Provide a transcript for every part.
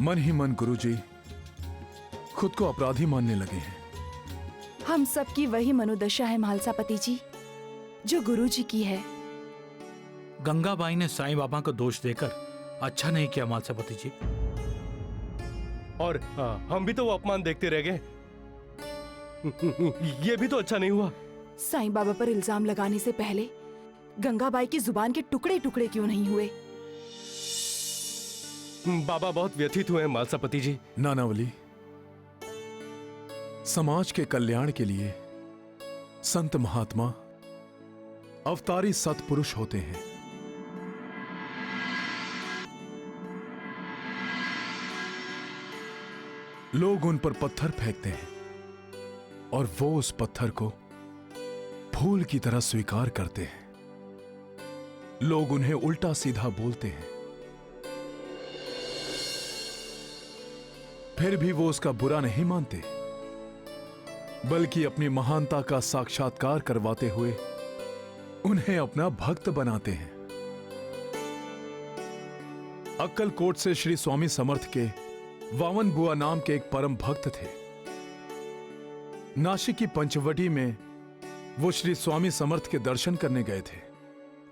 मन ही मन गुरुजी खुद को अपराधी मानने लगे हैं। हम सबकी वही मनोदशा है महालसापति जी, जो गुरुजी की है। गंगाबाई ने साईं बाबा को दोष देकर अच्छा नहीं किया महालसापति जी। और हम भी तो वो अपमान देखते रह गए। ये भी तो अच्छा नहीं हुआ। साईं बाबा पर इल्जाम लगाने से पहले गंगाबाई की जुबान के टुकड़े टुकड़े क्यों नहीं हुए? बाबा बहुत व्यथित हुए हैं महालसापति जी। नानावली, समाज के कल्याण के लिए संत महात्मा अवतारी सत्पुरुष होते हैं। लोग उन पर पत्थर फेंकते हैं और वो उस पत्थर को फूल की तरह स्वीकार करते हैं। लोग उन्हें उल्टा सीधा बोलते हैं, फिर भी वो उसका बुरा नहीं मानते, बल्कि अपनी महानता का साक्षात्कार करवाते हुए उन्हें अपना भक्त बनाते हैं। अक्कलकोट से श्री स्वामी समर्थ के वामन बुआ नाम के एक परम भक्त थे। नासिक की पंचवटी में वो श्री स्वामी समर्थ के दर्शन करने गए थे।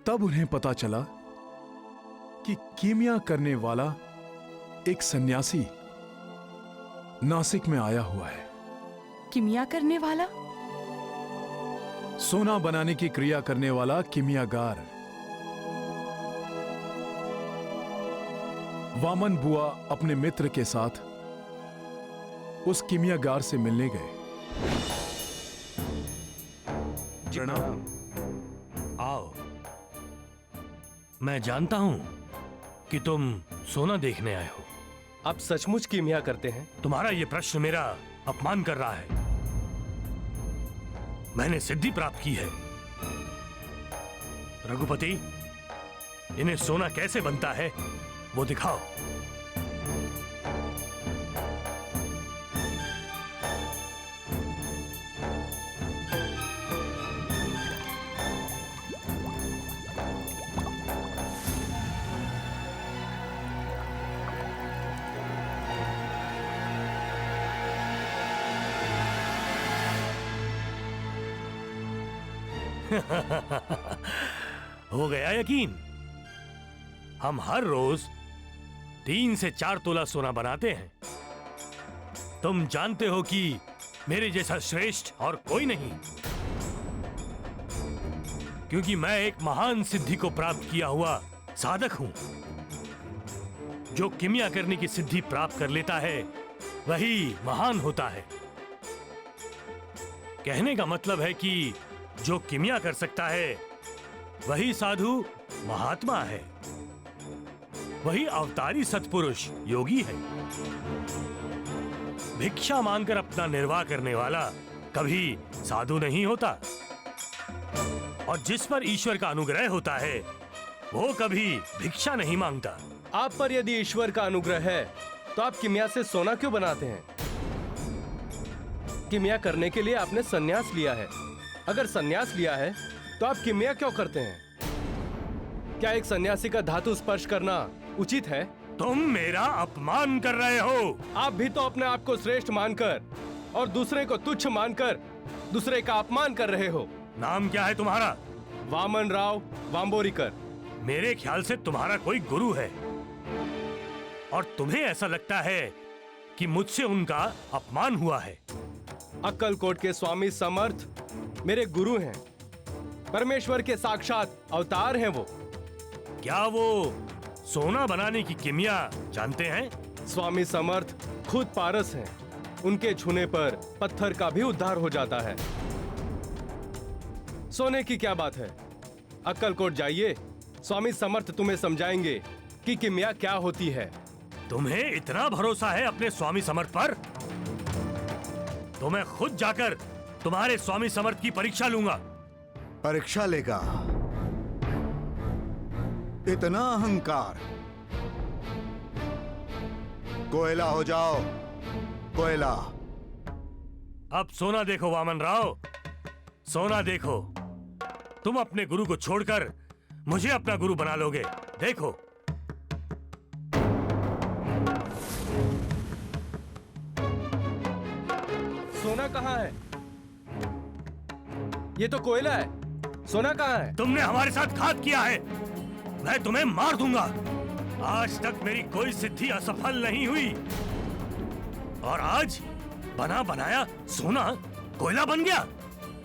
तब उन्हें पता चला कि कीमिया करने वाला एक सन्यासी नासिक में आया हुआ है। किमिया करने वाला? सोना बनाने की क्रिया करने वाला किमियागार। वामन बुआ अपने मित्र के साथ उस किमियागार से मिलने गए। प्रणाम। आओ। मैं जानता हूं कि तुम सोना देखने आए हो। आप सचमुच कीमिया करते हैं? तुम्हारा यह प्रश्न मेरा अपमान कर रहा है। मैंने सिद्धि प्राप्त की है। रघुपति, इन्हें सोना कैसे बनता है वो दिखाओ। हो गया यकीन? हम हर रोज 3 से 4 तोला सोना बनाते हैं। तुम जानते हो कि मेरे जैसा श्रेष्ठ और कोई नहीं, क्योंकि मैं एक महान सिद्धि को प्राप्त किया हुआ साधक हूं। जो किमिया करने की सिद्धि प्राप्त कर लेता है वही महान होता है। कहने का मतलब है कि जो किमिया कर सकता है वही साधु महात्मा है, वही अवतारी सत्पुरुष योगी है। भिक्षा मांगकर अपना निर्वाह करने वाला कभी साधु नहीं होता, और जिस पर ईश्वर का अनुग्रह होता है वो कभी भिक्षा नहीं मांगता। आप पर यदि ईश्वर का अनुग्रह है तो आप किमिया से सोना क्यों बनाते हैं? किमिया करने के लिए आपने संन्यास लिया है। अगर संन्यास लिया है तो आप किमिया क्यों करते हैं? क्या एक सन्यासी का धातु स्पर्श करना उचित है? तुम मेरा अपमान कर रहे हो। आप भी तो अपने आप को श्रेष्ठ मानकर और दूसरे को तुच्छ मानकर दूसरे का अपमान कर रहे हो। नाम क्या है तुम्हारा? वामन राव वाम्बोरीकर। मेरे ख्याल से तुम्हारा कोई गुरु है, और तुम्हें ऐसा लगता है कि मुझसे उनका अपमान हुआ है। अक्कलकोट के स्वामी समर्थ मेरे गुरु हैं। परमेश्वर के साक्षात अवतार हैं वो। क्या वो सोना बनाने की किमिया जानते हैं? स्वामी समर्थ खुद पारस हैं। उनके छूने पर पत्थर का भी उद्धार हो जाता है। सोने की क्या बात है? अक्कलकोट जाइए, स्वामी समर्थ तुम्हें समझाएंगे कि किमिया क्या होती है। तुम्हें इतना भरोसा है अपने स्वामी समर्थ पर? तो मैं खुद जाकर तुम्हारे स्वामी समर्थ की परीक्षा लूंगा। परीक्षा लेगा? इतना अहंकार! कोयला हो जाओ, कोयला। अब सोना देखो वामन राव, सोना देखो। तुम अपने गुरु को छोड़कर मुझे अपना गुरु बना लोगे। देखो। सोना कहाँ है? ये तो कोयला है, सोना कहाँ है? तुमने हमारे साथ घात किया है, मैं तुम्हें मार दूंगा। आज तक मेरी कोई सिद्धि असफल नहीं हुई और आज बना बनाया सोना कोयला बन गया।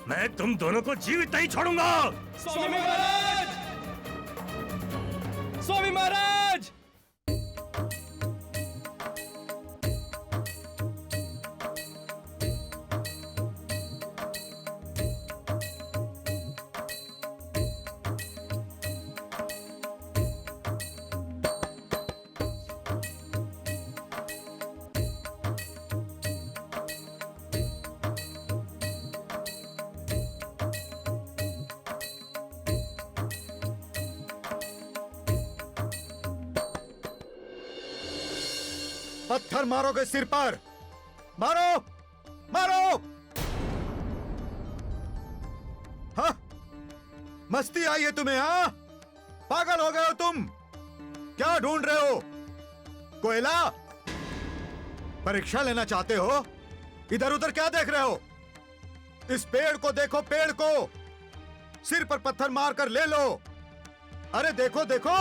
मैं तुम दोनों को जीवित नहीं छोड़ूंगा। स्वामी महाराज! स्वामी महाराज! पत्थर मारोगे सिर पर, मारो मारो। हाँ, मस्ती आई है तुम्हें? हाँ, पागल हो गए हो तुम? क्या ढूंढ रहे हो? कोयला? परीक्षा लेना चाहते हो? इधर उधर क्या देख रहे हो? इस पेड़ को देखो, पेड़ को। सिर पर पत्थर मारकर ले लो। अरे देखो देखो।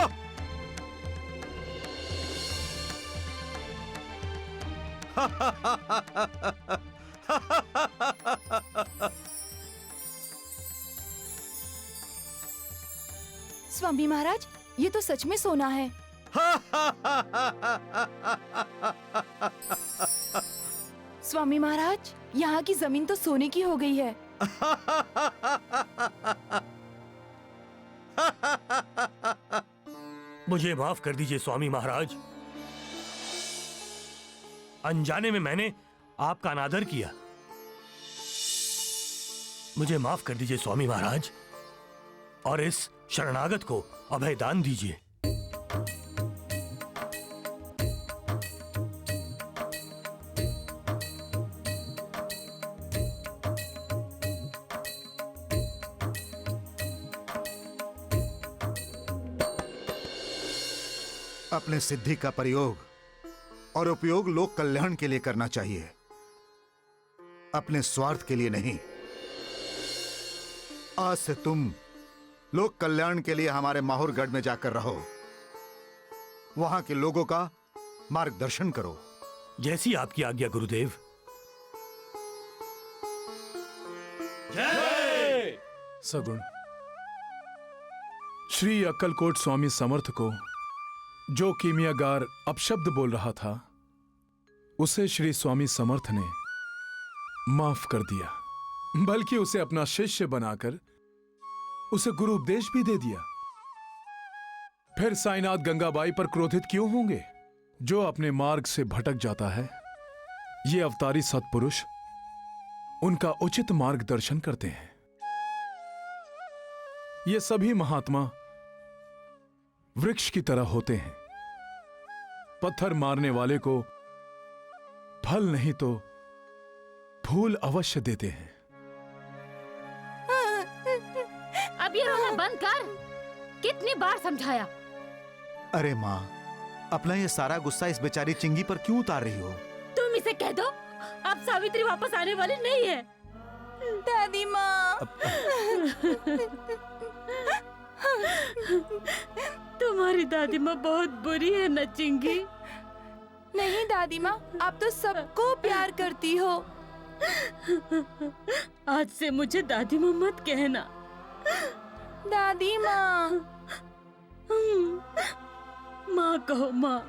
स्वामी महाराज, ये तो सच में सोना है। स्वामी महाराज, यहाँ की जमीन तो सोने की हो गई है। मुझे माफ कर दीजिए स्वामी महाराज, अनजाने में मैंने आपका अनादर किया। मुझे माफ कर दीजिए स्वामी महाराज और इस शरणागत को अभय दान दीजिए। अपने सिद्धि का प्रयोग और उपयोग लोक कल्याण के लिए करना चाहिए, अपने स्वार्थ के लिए नहीं। आज से तुम लोक कल्याण के लिए हमारे माहुरगढ़ में जाकर रहो, वहां के लोगों का मार्गदर्शन करो। जैसी आपकी आज्ञा गुरुदेव। जय! सगुण श्री अक्कलकोट स्वामी समर्थ को जो कीमियागार अपशब्द बोल रहा था, उसे श्री स्वामी समर्थ ने माफ कर दिया, बल्कि उसे अपना शिष्य बनाकर उसे गुरु उपदेश भी दे दिया। फिर साईनाथ गंगाबाई पर क्रोधित क्यों होंगे? जो अपने मार्ग से भटक जाता है, ये अवतारी सत्पुरुष उनका उचित मार्गदर्शन करते हैं। ये सभी महात्मा वृक्ष की तरह होते हैं, पत्थर मारने वाले को फल नहीं तो फूल अवश्य देते हैं। अब ये रोना बंद कर। कितनी बार समझाया। अरे माँ, अपना ये सारा गुस्सा इस बेचारी चिंगी पर क्यों उतार रही हो? तुम इसे कह दो अब सावित्री वापस आने वाली नहीं है। दादी माँ, तुम्हारी दादी माँ बहुत बुरी है न चिंगी? नहीं दादी माँ, आप तो सबको प्यार करती हो। आज से मुझे दादी माँ मत कहना। दादी माँ। माँ कहो माँ।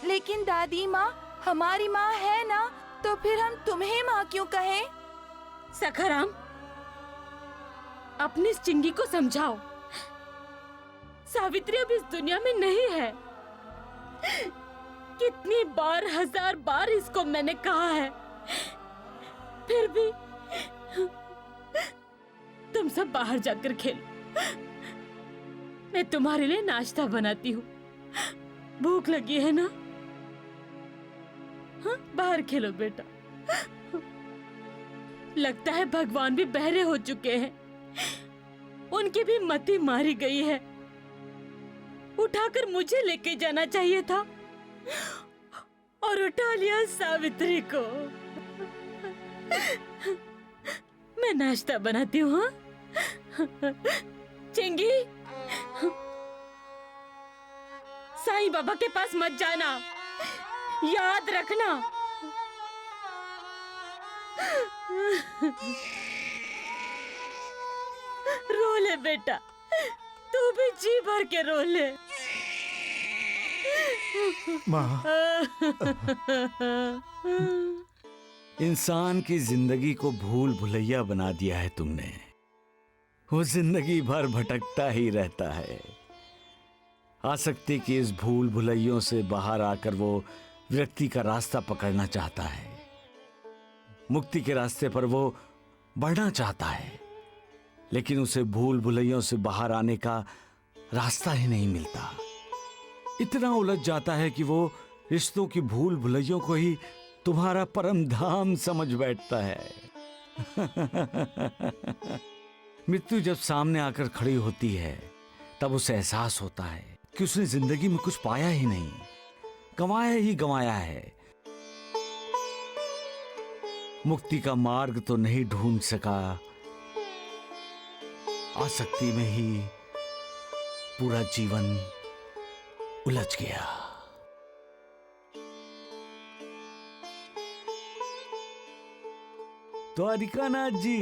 लेकिन दादी माँ, हमारी माँ है ना, तो फिर हम तुम्हें माँ क्यों कहें? सखाराम, अपनी इस चिंगी को समझाओ, सावित्री अब इस दुनिया में नहीं है। कितनी बार, 1000 बार इसको मैंने कहा है, फिर भी तुम सब बाहर जाकर खेलो। मैं तुम्हारे लिए नाश्ता बनाती हूँ। भूख लगी है ना? हाँ, बाहर खेलो बेटा। लगता है भगवान भी बहरे हो चुके हैं, उनकी भी मति मारी गई है। उठाकर मुझे लेके जाना चाहिए था और उठा लिया सावित्री को। मैं नाश्ता बनाती हूँ। हाँ? चिंगी, साईं बाबा के पास मत जाना, याद रखना। रो ले बेटा, तू भी जी भर के रो ले। माँ, इंसान की जिंदगी को भूल भुलैया बना दिया है तुमने। वो जिंदगी भर भटकता ही रहता है। आसक्ति की इस भूल भुलैयों से बाहर आकर वो व्यक्ति का रास्ता पकड़ना चाहता है। मुक्ति के रास्ते पर वो बढ़ना चाहता है, लेकिन उसे भूल भुलैयों से बाहर आने का रास्ता ही नहीं मिलता। इतना उलझ जाता है कि वो रिश्तों की भूल भुलैयों को ही तुम्हारा परम धाम समझ बैठता है। मृत्यु जब सामने आकर खड़ी होती है, तब उसे एहसास होता है कि उसने जिंदगी में कुछ पाया ही नहीं, गंवाया ही गंवाया है। मुक्ति का मार्ग तो नहीं ढूंढ सका, आसक्ति में ही पूरा जीवन उलझ गया। द्वारिकानाथ जी,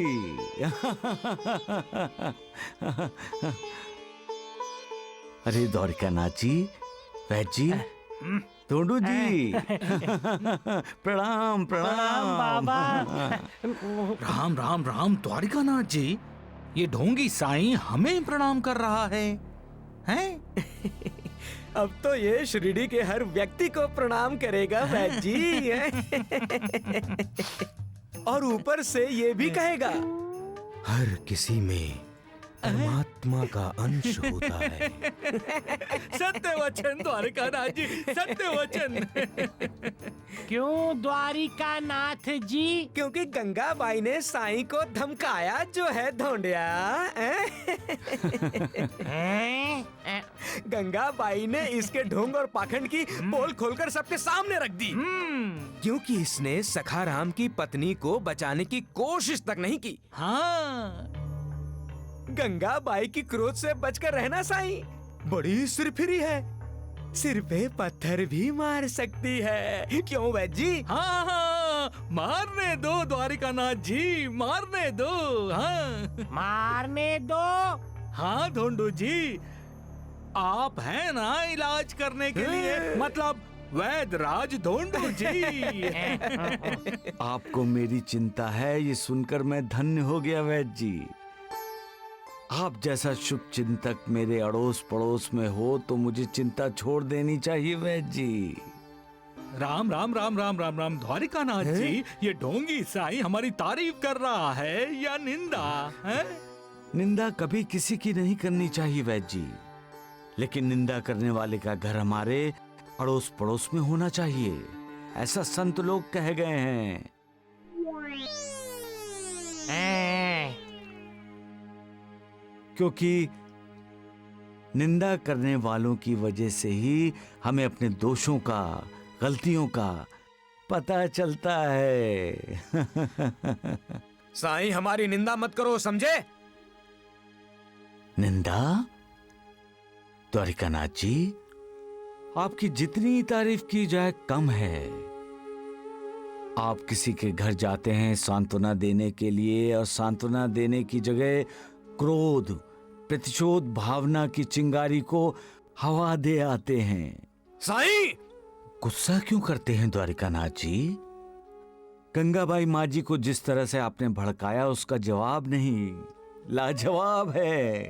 अरे द्वारिकानाथ जी, वैद्य जी, टोंडू जी, प्रणाम प्रणाम बाबा। राम राम राम द्वारिकानाथ जी, ये ढोंगी साईं हमें प्रणाम कर रहा है, हैं? अब तो ये शिरडी के हर व्यक्ति को प्रणाम करेगा वैद्य जी। और ऊपर से ये भी कहेगा, हर किसी में परमात्मा का अंश होता है। सत्य वचन द्वारिकानाथ जी, सत्य वचन। क्यों द्वारिकानाथ जी? क्योंकि गंगाबाई ने साईं को धमकाया जो है धोंडिया। गंगाबाई ने इसके ढोंग और पाखंड की पोल खोलकर सबके सामने रख दी, क्योंकि इसने सखाराम की पत्नी को बचाने की कोशिश तक नहीं की। हाँ, गंगाबाई की क्रोध से बचकर रहना साईं, बड़ी सिरफिरी है, सिर पे पत्थर भी मार सकती है। क्यों वैद्य जी? हाँ हाँ, मारने दो द्वारिकानाथ जी, मारने दो। हाँ मारने दो। हाँ ढोंडू जी, आप हैं ना इलाज करने के लिए, मतलब वैद्यराज ढोंडू जी। आपको मेरी चिंता है, ये सुनकर मैं धन्य हो गया वैद्य जी। आप जैसा शुभ चिंतक मेरे अड़ोस पड़ोस में हो तो मुझे चिंता छोड़ देनी चाहिए वैद्य जी। राम राम राम राम राम राम द्वारिकानाथ जी, ये ढोंगी साईं हमारी तारीफ कर रहा है या निंदा है? निंदा कभी किसी की नहीं करनी चाहिए वैद्य जी, लेकिन निंदा करने वाले का घर हमारे अड़ोस पड़ोस में होना चाहिए, ऐसा संत लोग कह गए हैं। क्योंकि निंदा करने वालों की वजह से ही हमें अपने दोषों का, गलतियों का पता चलता है। साईं हमारी निंदा मत करो, समझे? निंदा? द्वारिकानाथ जी, आपकी जितनी तारीफ की जाए कम है। आप किसी के घर जाते हैं सांत्वना देने के लिए, और सांत्वना देने की जगह क्रोध, प्रतिशोध भावना की चिंगारी को हवा दे आते हैं। साईं! गुस्सा क्यों करते हैं द्वारिकानाथ जी? गंगाबाई माँ जी को जिस तरह से आपने भड़काया उसका जवाब नहीं, लाजवाब है।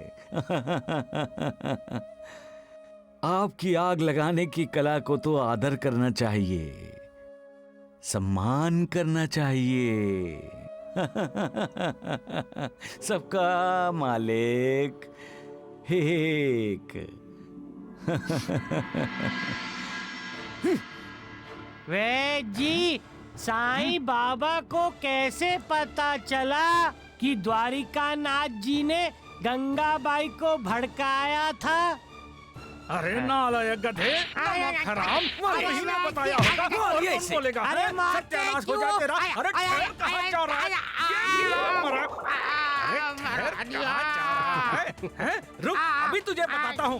आपकी आग लगाने की कला को तो आदर करना चाहिए, सम्मान करना चाहिए। सबका मालिक एक। वैद्य जी, साईं बाबा को कैसे पता चला कि द्वारिकानाथ जी ने गंगाबाई को भड़काया था? अरे नालायक गधे, नमक हराम, वही ने बताया होगा। और कौन बोलेगा? अरे सत्यानाश हो जाए तेरा। अरे ठहर, कहाँ जा रहा है? ये मरा। अरे ठहर, कहाँ जा रहा है? हैं? रुक, अभी तुझे बताता हूँ।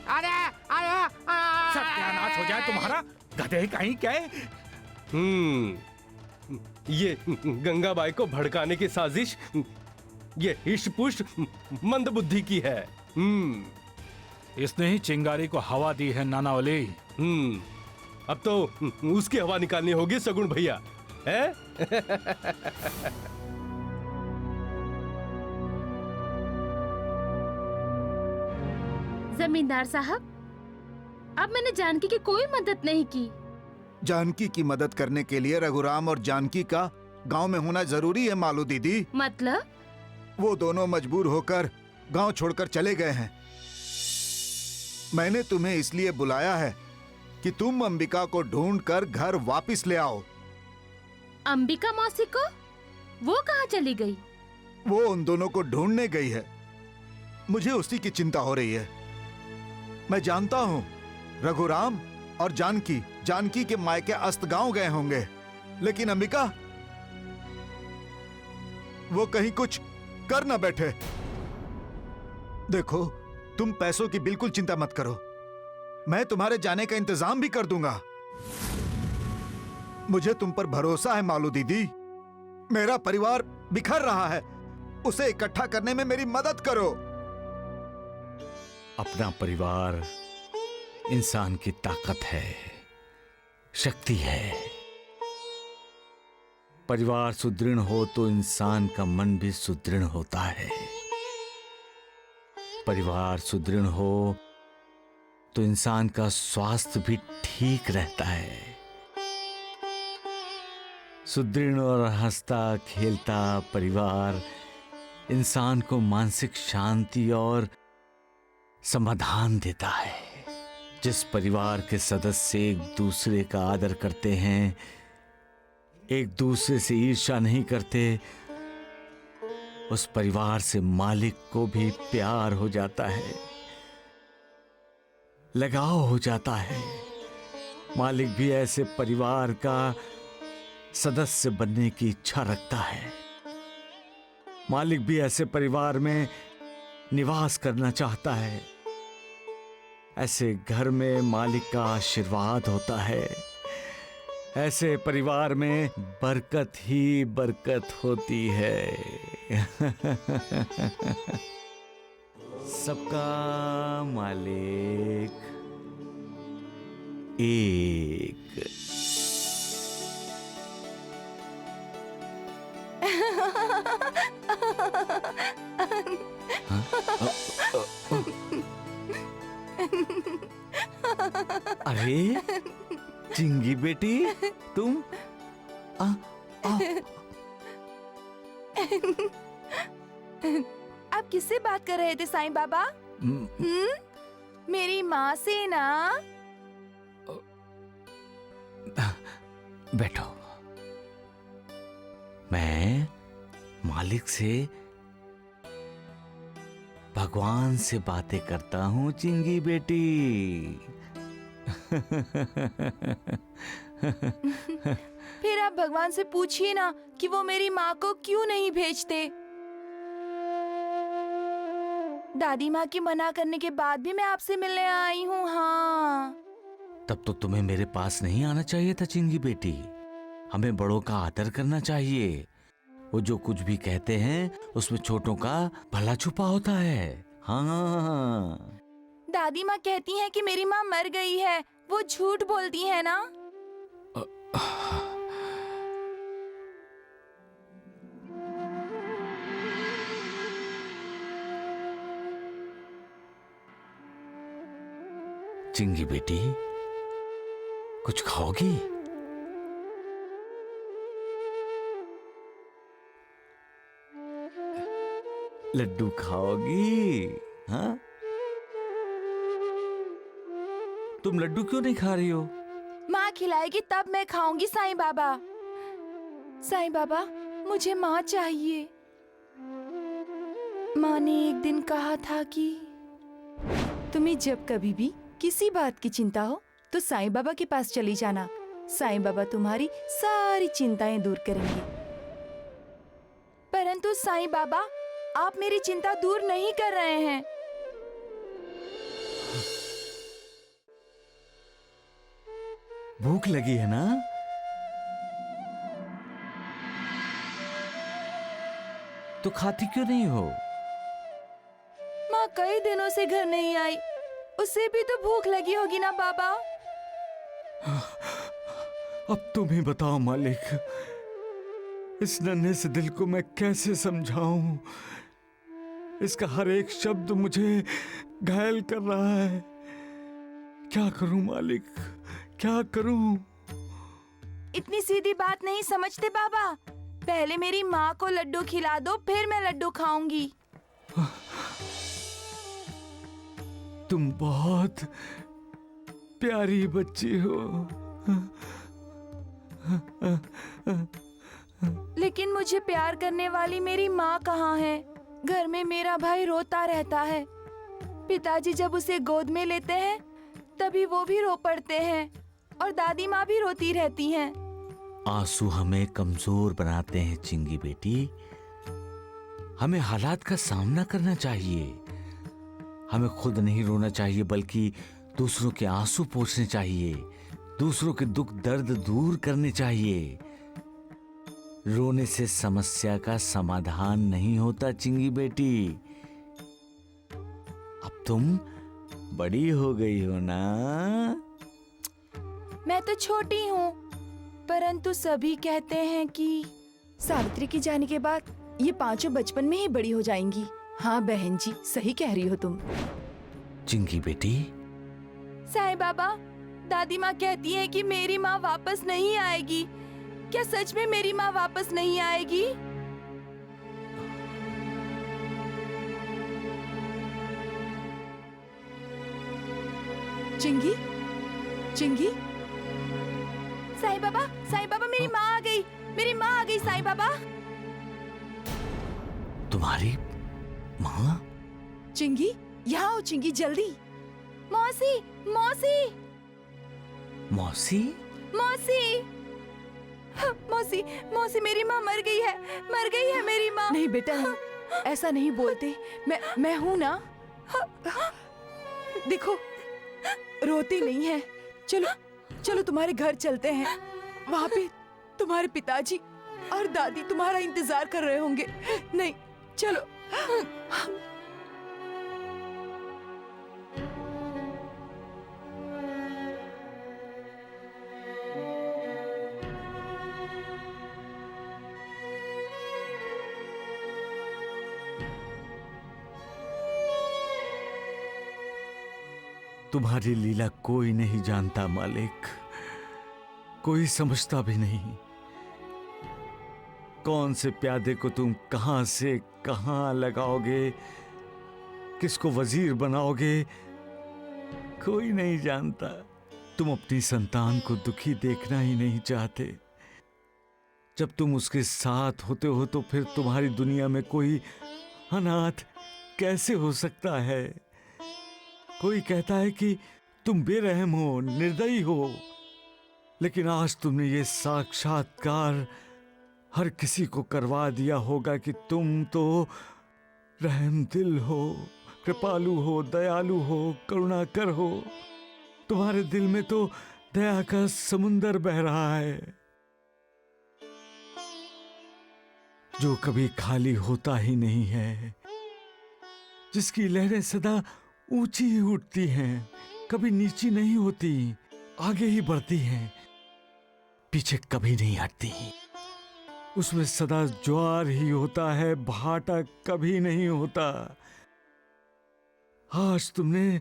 सत्यानाश हो जाए तुम्हारा, गधे कहीं क्या है? ये गंगाबाई को भड़काने की साजिश ये हिष्ट-पुष्ट मंदबुद्धि की है। इसने ही चिंगारी को हवा दी है नानावली। अब तो उसकी हवा निकालनी होगी सगुण भैया, है? जमींदार साहब, अब मैंने जानकी की कोई मदद नहीं की। जानकी की मदद करने के लिए रघुराम और जानकी का गांव में होना जरूरी है मालू दीदी। मतलब? वो दोनों मजबूर होकर गांव छोड़कर चले गए हैं। मैंने तुम्हें इसलिए बुलाया है कि तुम अंबिका को ढूंढकर घर वापस ले आओ। अंबिका मौसी को? वो कहाँ चली गई? वो उन दोनों को ढूंढने गई है। मुझे उसी की चिंता हो रही है। मैं जानता हूं रघुराम और जानकी के मायके अस्त गांव गए होंगे, लेकिन अंबिका वो कहीं कुछ कर ना बैठे। देखो, तुम पैसों की बिल्कुल चिंता मत करो, मैं तुम्हारे जाने का इंतजाम भी कर दूंगा। मुझे तुम पर भरोसा है मालू दीदी। मेरा परिवार बिखर रहा है, उसे इकट्ठा करने में मेरी मदद करो। अपना परिवार इंसान की ताकत है, शक्ति है। परिवार सुदृढ़ हो तो इंसान का मन भी सुदृढ़ होता है। परिवार सुदृढ़ हो तो इंसान का स्वास्थ्य भी ठीक रहता है। सुदृढ़ और हंसता खेलता परिवार इंसान को मानसिक शांति और समाधान देता है। जिस परिवार के सदस्य एक दूसरे का आदर करते हैं, एक दूसरे से ईर्ष्या नहीं करते, उस परिवार से मालिक को भी प्यार हो जाता है, लगाव हो जाता है। मालिक भी ऐसे परिवार का सदस्य बनने की इच्छा रखता है। मालिक भी ऐसे परिवार में निवास करना चाहता है। ऐसे घर में मालिक का आशीर्वाद होता है। ऐसे परिवार में बरकत ही बरकत होती है। सबका मालिक एक। अरे चिंगी बेटी, तुम आप किससे बात कर रहे थे साईं बाबा? मेरी माँ से ना? बैठो। मैं मालिक से, भगवान से बातें करता हूँ चिंगी बेटी। फिर आप भगवान से पूछिए ना कि वो मेरी माँ को क्यों नहीं भेजते। दादी माँ की मना करने के बाद भी मैं आपसे मिलने आई हूँ। हाँ, तब तो तुम्हें मेरे पास नहीं आना चाहिए था चिंगी बेटी। हमें बड़ों का आदर करना चाहिए। वो जो कुछ भी कहते हैं उसमें छोटों का भला छुपा होता है। हाँ, दादी माँ कहती हैं कि मेरी माँ मर गई है। वो झूठ बोलती है ना? चिंगी बेटी, कुछ खाओगी? लड्डू खाओगी? हाँ, तुम लड्डू क्यों नहीं खा रही हो? माँ खिलाएगी तब मैं खाऊंगी साईं बाबा। साईं बाबा, मुझे माँ चाहिए। माँ ने एक दिन कहा था कि तुम्हें जब कभी भी किसी बात की चिंता हो तो साईं बाबा के पास चली जाना। साईं बाबा तुम्हारी सारी चिंताएं दूर करेंगे। परंतु साईं बाबा, आप मेरी चिंता दूर नहीं कर रहे हैं। भूख लगी है ना? तो खाती क्यों नहीं हो? माँ कई दिनों से घर नहीं आई, उसे भी तो भूख लगी होगी ना बाबा। अब तुम ही बताओ मालिक, इस नन्हे से दिल को मैं कैसे समझाऊं? इसका हर एक शब्द मुझे घायल कर रहा है। क्या करूं मालिक, क्या करूं? इतनी सीधी बात नहीं समझते बाबा। पहले मेरी माँ को लड्डू खिला दो, फिर मैं लड्डू खाऊंगी। तुम बहुत प्यारी बच्ची हो। लेकिन मुझे प्यार करने वाली मेरी माँ कहाँ है? घर में मेरा भाई रोता रहता है। पिताजी जब उसे गोद में लेते हैं तभी वो भी रो पड़ते हैं, और दादी माँ भी रोती रहती हैं। आंसू हमें कमजोर बनाते हैं चिंगी बेटी। हमें हालात का सामना करना चाहिए। हमें खुद नहीं रोना चाहिए, बल्कि दूसरों के आंसू पोंछने चाहिए, दूसरों के दुख दर्द दूर करने चाहिए। रोने से समस्या का समाधान नहीं होता चिंगी बेटी। अब तुम बड़ी हो गई हो ना? मैं तो छोटी हूँ, परंतु सभी कहते हैं कि सावित्री के जाने के बाद ये पांचों बचपन में ही बड़ी हो जाएंगी। हाँ बहन जी, सही कह रही हो तुम। चिंगी बेटी, साईं बाबा, दादी माँ कहती है कि मेरी माँ वापस नहीं आएगी। क्या सच में मेरी माँ वापस नहीं आएगी? चिंगी, चिंगी, साईं बाबा मेरी माँ आ गई, मेरी माँ आ गई साईं बाबा। तुम्हारी माँ? चिंगी, यहाँ आओ चिंगी, जल्दी। मौसी, मौसी, मौसी? मौसी, मौसी, मौसी, मेरी माँ मर गई है मेरी माँ। नहीं बेटा, नहीं, ऐसा नहीं बोलते। मैं हूँ ना। देखो, रोती नहीं है। चलो चलो तुम्हारे घर चलते हैं। वहाँ पे तुम्हारे पिताजी और दादी तुम्हारा इंतजार कर रहे होंगे। नहीं, चलो। तुम्हारी लीला कोई नहीं जानता मालिक, कोई समझता भी नहीं। कौन से प्यादे को तुम कहां से कहां लगाओगे, किसको वजीर बनाओगे, कोई नहीं जानता। तुम अपनी संतान को दुखी देखना ही नहीं चाहते। जब तुम उसके साथ होते हो तो फिर तुम्हारी दुनिया में कोई अनाथ कैसे हो सकता है? कोई कहता है कि तुम बेरहम हो, निर्दयी हो, लेकिन आज तुमने ये साक्षात्कार हर किसी को करवा दिया होगा कि तुम तो रहम दिल हो, कृपालु हो, दयालु हो, करुणाकर हो। तुम्हारे दिल में तो दया का समुंदर बह रहा है, जो कभी खाली होता ही नहीं है, जिसकी लहरें सदा ऊंची ही उठती हैं, कभी नीची नहीं होती, आगे ही बढ़ती हैं, पीछे कभी नहीं हटती। उसमें सदा ज्वार ही होता है, भाटा कभी नहीं होता। आज तुमने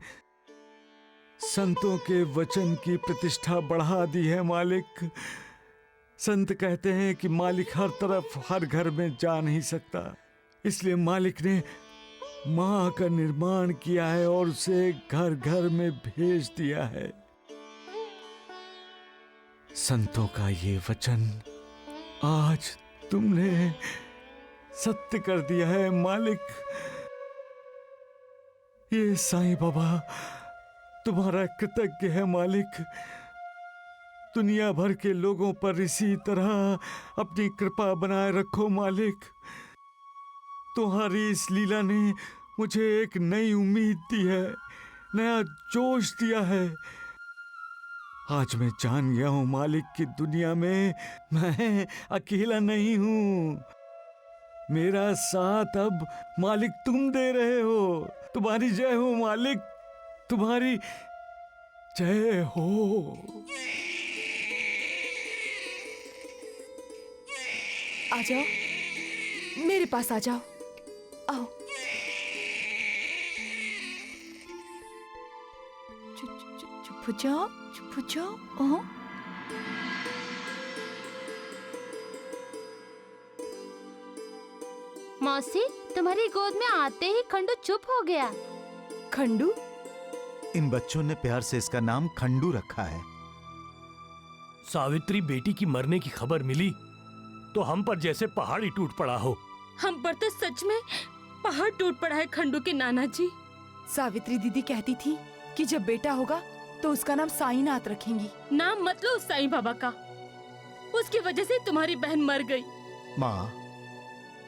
संतों के वचन की प्रतिष्ठा बढ़ा दी है मालिक। संत कहते हैं कि मालिक हर तरफ हर घर में जा नहीं सकता, इसलिए मालिक ने मां का निर्माण किया है और उसे घर घर में भेज दिया है। संतों का ये वचन आज तुमने सत्य कर दिया है मालिक। ये साईं बाबा तुम्हारा कृतज्ञ है मालिक। दुनिया भर के लोगों पर इसी तरह अपनी कृपा बनाए रखो मालिक। तुम्हारी इस लीला ने मुझे एक नई उम्मीद दी है, नया जोश दिया है। आज मैं जान गया हूं मालिक कि दुनिया में मैं अकेला नहीं हूं। मेरा साथ अब मालिक तुम दे रहे हो। तुम्हारी जय हो मालिक, तुम्हारी जय हो। आ जाओ, मेरे पास आ जाओ। आओ। चुप हो जाओ, चुप हो जाओ। मौसी, तुम्हारी गोद में आते ही खंडू चुप हो गया। खंडू? इन बच्चों ने प्यार से इसका नाम खंडू रखा है। सावित्री बेटी की मरने की खबर मिली तो हम पर जैसे पहाड़ ही टूट पड़ा हो। हम पर तो सच में पहाड़ टूट पड़ा है खंडू के नाना जी। सावित्री दीदी कहती थी कि जब बेटा होगा तो उसका नाम साईनाथ रखेंगी। नाम मत लो उस साईं बाबा का, उसकी वजह से तुम्हारी बहन मर गई। माँ,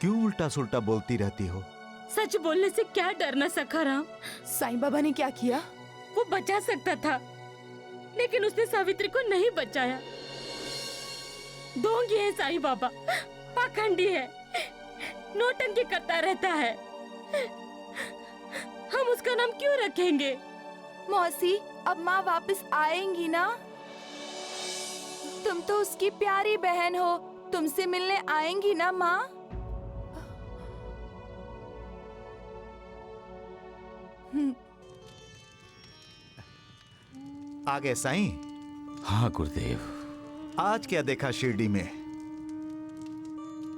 क्यों उल्टा सुल्टा बोलती रहती हो? सच बोलने से क्या डरना सखाराम? साईं बाबा ने क्या किया? वो बचा सकता था, लेकिन उसने सावित्री को नहीं बचाया। ढोंगी है साईं बाबा, पाखंडी है, नौटंकी करता रहता है। हम उसका नाम क्यों रखेंगे? मौसी, अब माँ वापस आएंगी ना? तुम तो उसकी प्यारी बहन हो, तुमसे मिलने आएंगी ना माँ? आ गए साईं? हाँ गुरुदेव। आज क्या देखा शिरडी में?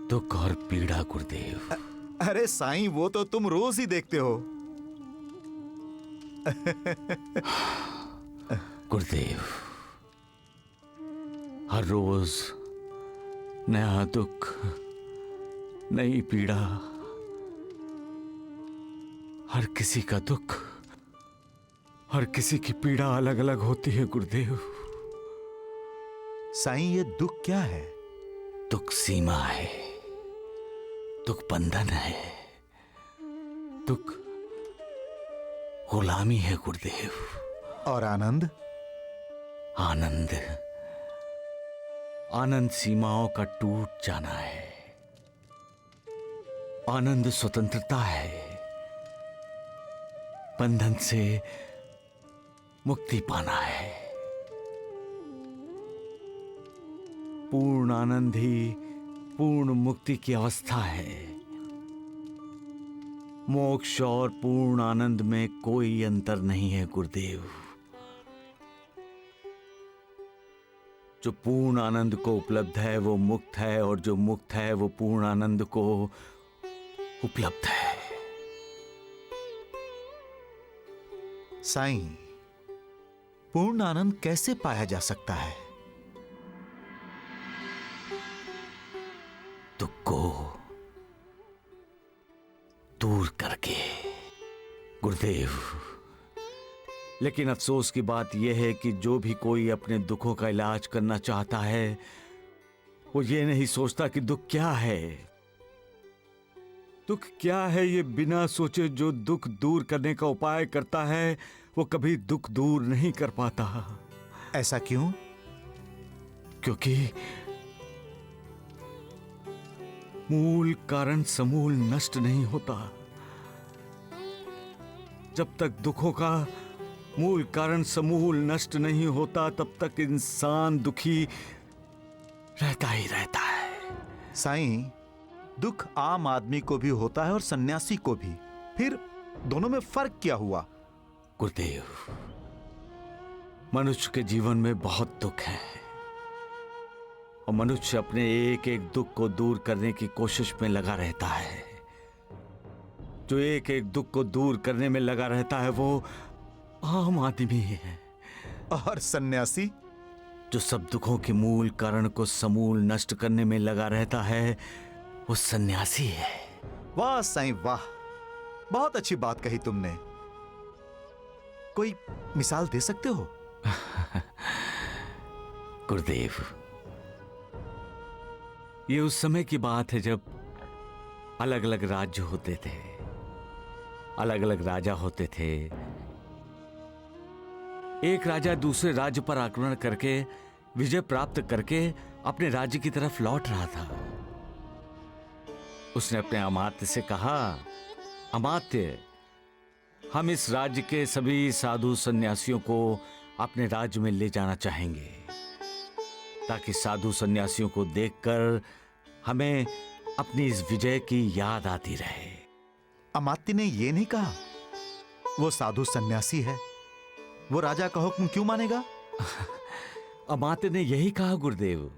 दुख और पीड़ा गुरुदेव। अरे साईं, वो तो तुम रोज ही देखते हो। गुरुदेव, हर रोज नया दुख, नई पीड़ा। हर किसी का दुख, हर किसी की पीड़ा अलग अलग होती है गुरुदेव। साईं, ये दुख क्या है? दुख सीमा है, दुख बंधन है, दुख गुलामी है गुरुदेव। और आनंद? आनंद, आनंद सीमाओं का टूट जाना है। आनंद स्वतंत्रता है, बंधन से मुक्ति पाना है। पूर्ण आनंद ही पूर्ण मुक्ति की अवस्था है। मोक्ष और पूर्ण आनंद में कोई अंतर नहीं है गुरुदेव। जो पूर्ण आनंद को उपलब्ध है वो मुक्त है, और जो मुक्त है वो पूर्ण आनंद को उपलब्ध है। साईं, पूर्ण आनंद कैसे पाया जा सकता है? दुख को दूर करके गुरुदेव। लेकिन अफसोस की बात यह है कि जो भी कोई अपने दुखों का इलाज करना चाहता है वो ये नहीं सोचता कि दुख क्या है। दुख क्या है ये बिना सोचे जो दुख दूर करने का उपाय करता है वो कभी दुख दूर नहीं कर पाता। ऐसा क्यों? क्योंकि मूल कारण समूल नष्ट नहीं होता। जब तक दुखों का मूल कारण समूल नष्ट नहीं होता तब तक इंसान दुखी रहता ही रहता है। साईं, दुख आम आदमी को भी होता है और सन्यासी को भी, फिर दोनों में फर्क क्या हुआ? गुरुदेव, मनुष्य के जीवन में बहुत दुख है और मनुष्य अपने एक एक दुख को दूर करने की कोशिश में लगा रहता है। जो एक एक दुख को दूर करने में लगा रहता है वो आम आदमी है। और सन्यासी? जो सब दुखों के मूल कारण को समूल नष्ट करने में लगा रहता है वो सन्यासी है। वाह साईं वाह, बहुत अच्छी बात कही तुमने। कोई मिसाल दे सकते हो? गुरुदेव, ये उस समय की बात है जब अलग अलग राज्य होते थे, अलग अलग राजा होते थे। एक राजा दूसरे राज्य पर आक्रमण करके विजय प्राप्त करके अपने राज्य की तरफ लौट रहा था। उसने अपने अमात्य से कहा, अमात्य, हम इस राज्य के सभी साधु सन्यासियों को अपने राज्य में ले जाना चाहेंगे, ताकि साधु सन्यासियों को देखकर हमें अपनी इस विजय की याद आती रहे। अमात्य ने यह नहीं कहा वो साधु सन्यासी है, वो राजा का हुक्म क्यों मानेगा? अमात्य ने यही कहा गुरुदेव।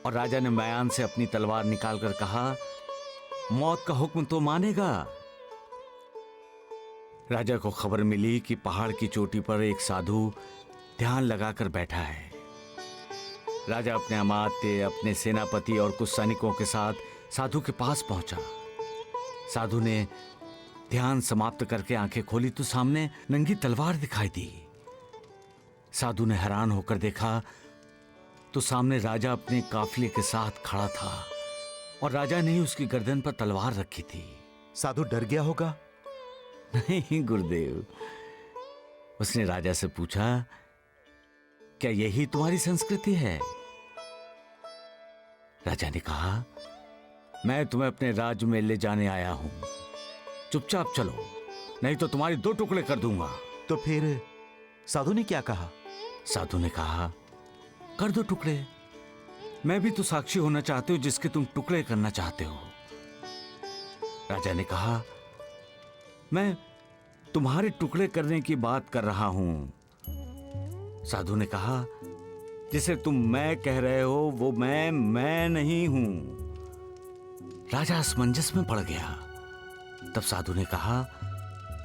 और राजा ने म्यान से अपनी तलवार निकालकर कहा, मौत का हुक्म तो मानेगा। राजा को खबर मिली कि पहाड़ की चोटी पर एक साधु ध्यान लगाकर बैठा है। राजा अपने अमात्य, अपने सेनापति और कुछ सैनिकों के साथ साधु के पास पहुंचा। साधु ने ध्यान समाप्त करके आंखें खोली तो सामने नंगी तलवार दिखाई दी। साधु ने हैरान होकर देखा तो सामने राजा अपने काफिले के साथ खड़ा था और राजा ने उसकी गर्दन पर तलवार रखी थी। साधु डर गया होगा? नहीं गुरुदेव, उसने राजा से पूछा, क्या यही तुम्हारी संस्कृति है? राजा ने कहा, मैं तुम्हें अपने राज्य में ले जाने आया हूं, चुपचाप चलो, नहीं तो तुम्हारी 2 टुकड़े कर दूंगा। तो फिर साधु ने क्या कहा? साधु ने कहा, कर दो टुकड़े, मैं भी तो साक्षी होना चाहती हूं जिसके तुम टुकड़े करना चाहते हो। राजा ने कहा, मैं तुम्हारे टुकड़े करने की बात कर रहा हूं। साधु ने कहा, जिसे तुम मैं कह रहे हो वो मैं नहीं हूं। राजा असमंजस में पड़ गया। तब साधु ने कहा,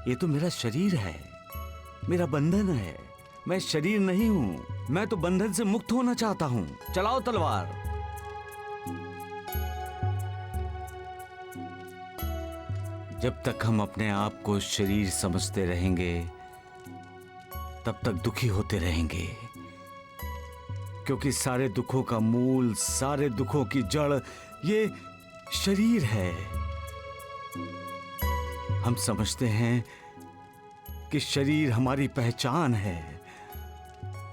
ये तो मेरा शरीर है, मेरा बंधन है, मैं शरीर नहीं हूं, मैं तो बंधन से मुक्त होना चाहता हूं, चलाओ तलवार। जब तक हम अपने आप को शरीर समझते रहेंगे तब तक दुखी होते रहेंगे, क्योंकि सारे दुखों का मूल, सारे दुखों की जड़ ये शरीर है। हम समझते हैं कि शरीर हमारी पहचान है,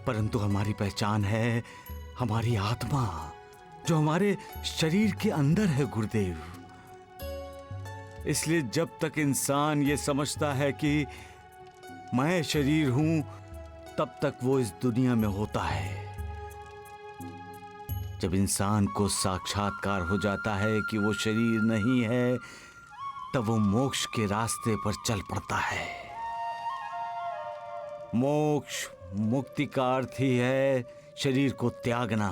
परंतु हमारी पहचान है हमारी आत्मा, जो हमारे शरीर के अंदर है गुरुदेव। इसलिए जब तक इंसान ये समझता है कि मैं शरीर हूं, तब तक वो इस दुनिया में होता है। जब इंसान को साक्षात्कार हो जाता है कि वो शरीर नहीं है, तब वो मोक्ष के रास्ते पर चल पड़ता है। मोक्ष, मुक्ति का अर्थ ही है शरीर को त्यागना,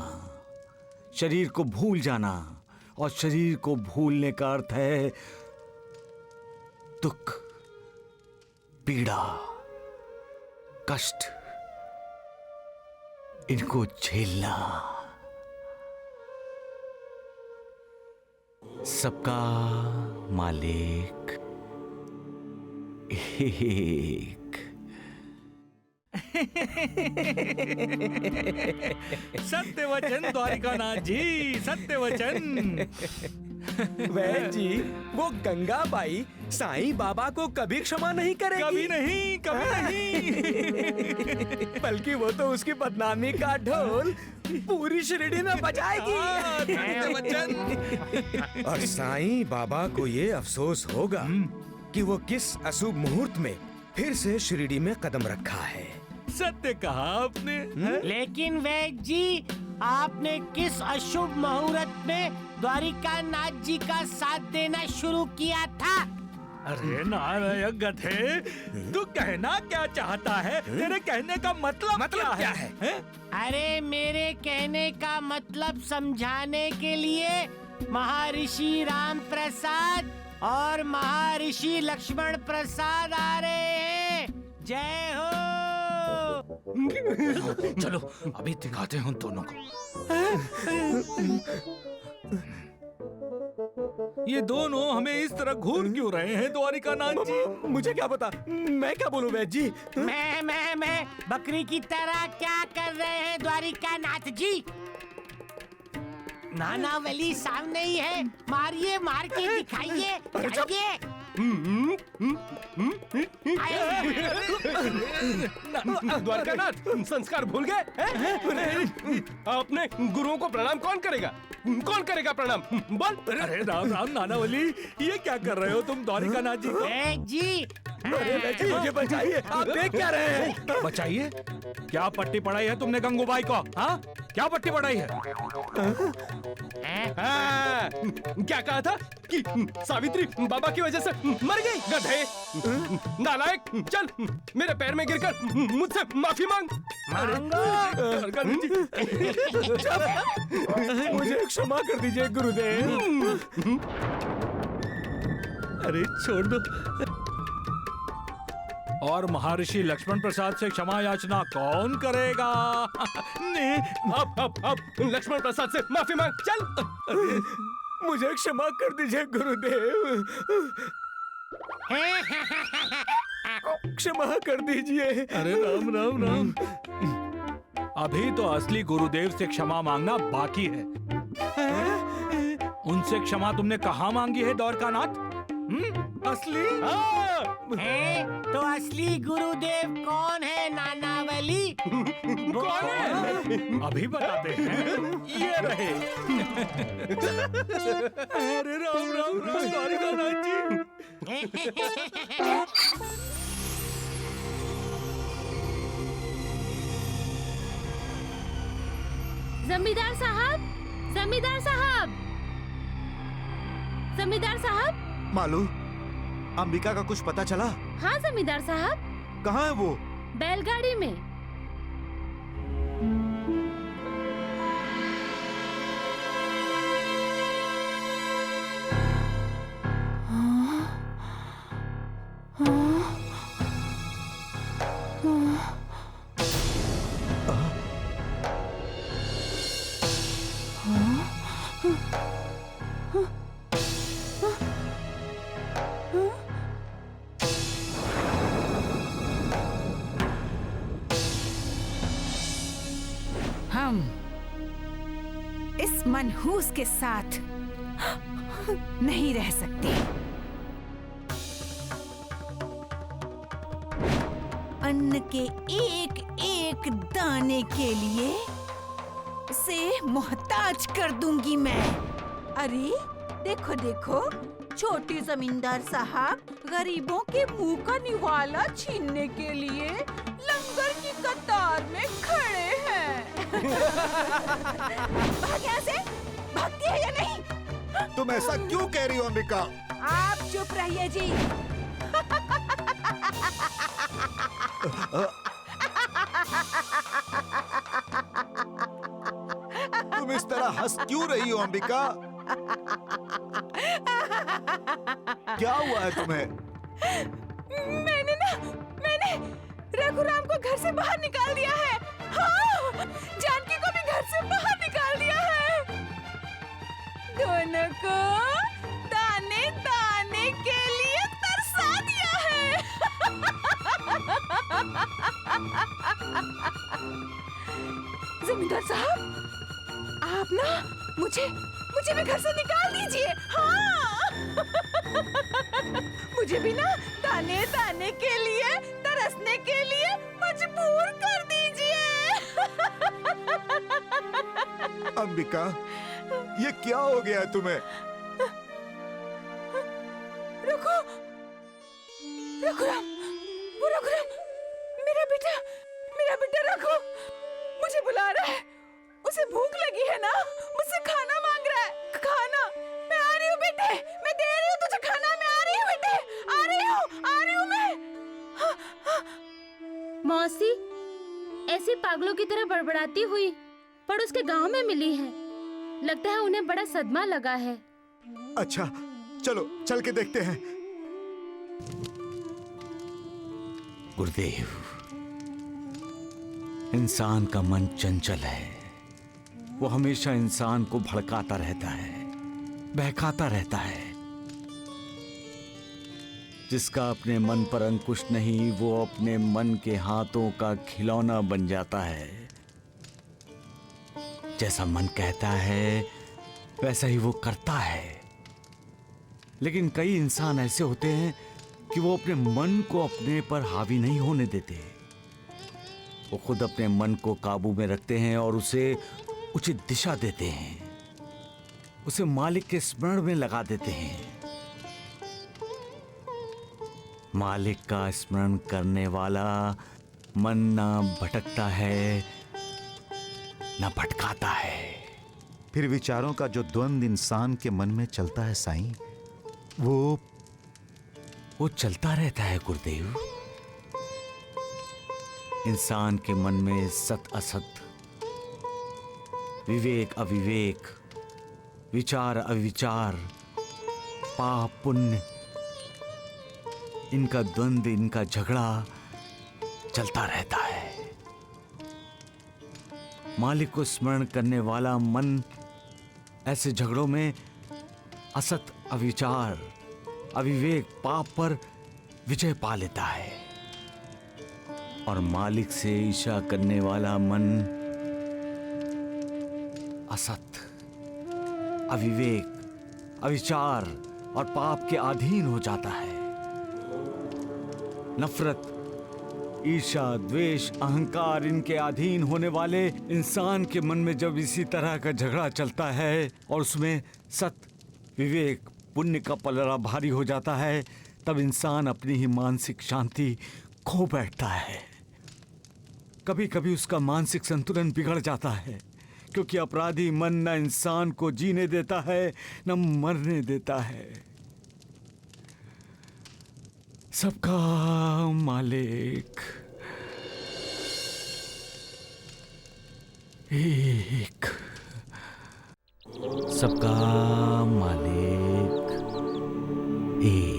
शरीर को भूल जाना, और शरीर को भूलने का अर्थ है दुख, पीड़ा, कष्ट, इनको झेलना। सबका मालिक एक। सत्य वचन द्वारिकानाथ जी, सत्य वचन। वैद्य जी, वो गंगाबाई साईं बाबा को कभी क्षमा नहीं करेगी। कभी नहीं, कभी नहीं। बल्कि वो तो उसकी बदनामी का ढोल पूरी शिरडी में बजाएगी। और साईं बाबा को ये अफसोस होगा कि वो किस अशुभ मुहूर्त में फिर से शिरडी में कदम रखा है। सत्य कहा आपने। लेकिन वैद्य जी, आपने किस अशुभ मुहूर्त में द्वारिकानाथ जी का साथ देना शुरू किया था? अरे नारायण गधे, तू कहना क्या चाहता है? तेरे कहने का मतलब क्या है? अरे मेरे कहने का मतलब समझाने के लिए महर्षि राम प्रसाद और महर्षि लक्ष्मण प्रसाद आ रहे हैं। जय हो। चलो अभी दिखाते हैं उन दोनों को। ये दोनों हमें इस तरह घूर क्यों रहे हैं द्वारिकानाथ जी? मुझे क्या पता, मैं क्या बोलूं वैद्य जी? मैं बकरी की तरह क्या कर रहे हैं द्वारिकानाथ जी? नानावली सामने ही है, मारिए, मार के दिखाइए, जाइए। द्वारकानाथ, संस्कार भूल गए? अपने गुरुओं को प्रणाम कौन करेगा? कौन करेगा प्रणाम? बोल। अरे राम राम नानावली, ये क्या कर रहे हो तुम द्वारिकानाथ जी? जी अरे जी, मुझे बचाइए, आप देख क्या रहे हैं? बचाइए? क्या पट्टी पढ़ाई है तुमने गंगूबाई को? हाँ, क्या पट्टी पढ़ाई है? क्या कहा था कि सावित्री बाबा की वजह से मर गई? गधे, नालायक, चल मेरे पैर में गिरकर मुझसे माफी मांग। मुझे क्षमा कर दीजिए गुरुदेव। अरे छोड़ दो। और महर्षि लक्ष्मण प्रसाद से क्षमा याचना कौन करेगा? अब लक्ष्मण प्रसाद से माफी मांग, चल। मुझे क्षमा कर दीजिए गुरुदेव, क्षमा कर दीजिए। अरे राम राम राम, अभी तो असली गुरुदेव से क्षमा मांगना बाकी है। उनसे क्षमा तुमने कहाँ मांगी है द्वारकानाथ? असली? तो असली गुरुदेव कौन है नानावली? कौन है? अभी बताते हैं, ये रहे। अरे राम राम राम द्वारिकानाथ जी। जमींदार साहब, जमींदार साहब, जमींदार साहब। मालू, अंबिका का कुछ पता चला? हाँ जमींदार साहब। कहाँ है वो? बैलगाड़ी में। हम इस मनहूस के साथ नहीं रह सकते। अन्न के एक एक दाने के लिए उसे मोहताज कर दूंगी मैं। अरे देखो देखो, छोटे जमींदार साहब गरीबों के मुंह का निवाला छीनने के लिए लंगर की कतार में खड़े हैं। भाग यहाँ से, भागती है या नहीं? तुम ऐसा क्यों कह रही हो अंबिका? आप चुप रहिए जी। तुम इस तरह हंस क्यों रही हो अंबिका? क्या हुआ है तुम्हें? मैंने रघुराम को घर से बाहर निकाल दिया है। हाँ, जानकी को भी घर से बाहर निकाल दिया है। दोनों को दाने दाने के लिए तरसा दिया है। जमींदार साहब, आप ना मुझे भी घर से निकाल दीजिए। हाँ। मुझे भी ना दाने दाने के लिए, तरसने के लिए मजबूर कर दीजिए। अंबिका, ये क्या हो गया है तुम्हें? रुको, रघुराम, वो रघुराम, मेरा बेटा रघु मुझे बुला रहा है। उसे भूख लगी है ना, मुझसे खाना मांग रहा है। खाना? मैं आ रही हूँ बेटे, मैं दे रही हूँ तुझे खाना। मैं आ रही हूँ बेटे, आ रही हूँ मैं। मौसी ऐसी पागलों की तरह बड़बड़ाती हुई पड़ोस के गांव में मिली है। लगता है उन्हें बड़ा सदमा लगा है। अच्छा, चलो चल के देखते हैं। गुरुदेव, इंसान का मन चंचल है। वो हमेशा इंसान को भड़काता रहता है, बहकाता रहता है। जिसका अपने मन पर अंकुश नहीं, वो अपने मन के हाथों का खिलौना बन जाता है। जैसा मन कहता है वैसा ही वो करता है। लेकिन कई इंसान ऐसे होते हैं कि वो अपने मन को अपने पर हावी नहीं होने देते। वो खुद अपने मन को काबू में रखते हैं और उसे उचित दिशा देते हैं, उसे मालिक के स्मरण में लगा देते हैं। मालिक का स्मरण करने वाला मन ना भटकता है ना भटकाता है। फिर विचारों का जो द्वंद इंसान के मन में चलता है साईं, वो चलता रहता है गुरुदेव। इंसान के मन में सत असत, विवेक अविवेक, विचार अविचार, पाप पुण्य, इनका द्वंद, इनका झगड़ा चलता रहता है। मालिक को स्मरण करने वाला मन ऐसे झगड़ों में असत, अविचार, अविवेक, पाप पर विजय पा लेता है। और मालिक से ईर्ष्या करने वाला मन असत, अविवेक, अविचार और पाप के अधीन हो जाता है। नफरत, ईर्ष्या, द्वेष, अहंकार, इनके अधीन होने वाले इंसान के मन में जब इसी तरह का झगड़ा चलता है और उसमें सत, विवेक, पुण्य का पलड़ा भारी हो जाता है, तब इंसान अपनी ही मानसिक शांति खो बैठता है। कभी कभी उसका मानसिक संतुलन बिगड़ जाता है, क्योंकि अपराधी मन न इंसान को जीने देता है न मरने देता है। सबका मालिक एक, सबका मालिक एक।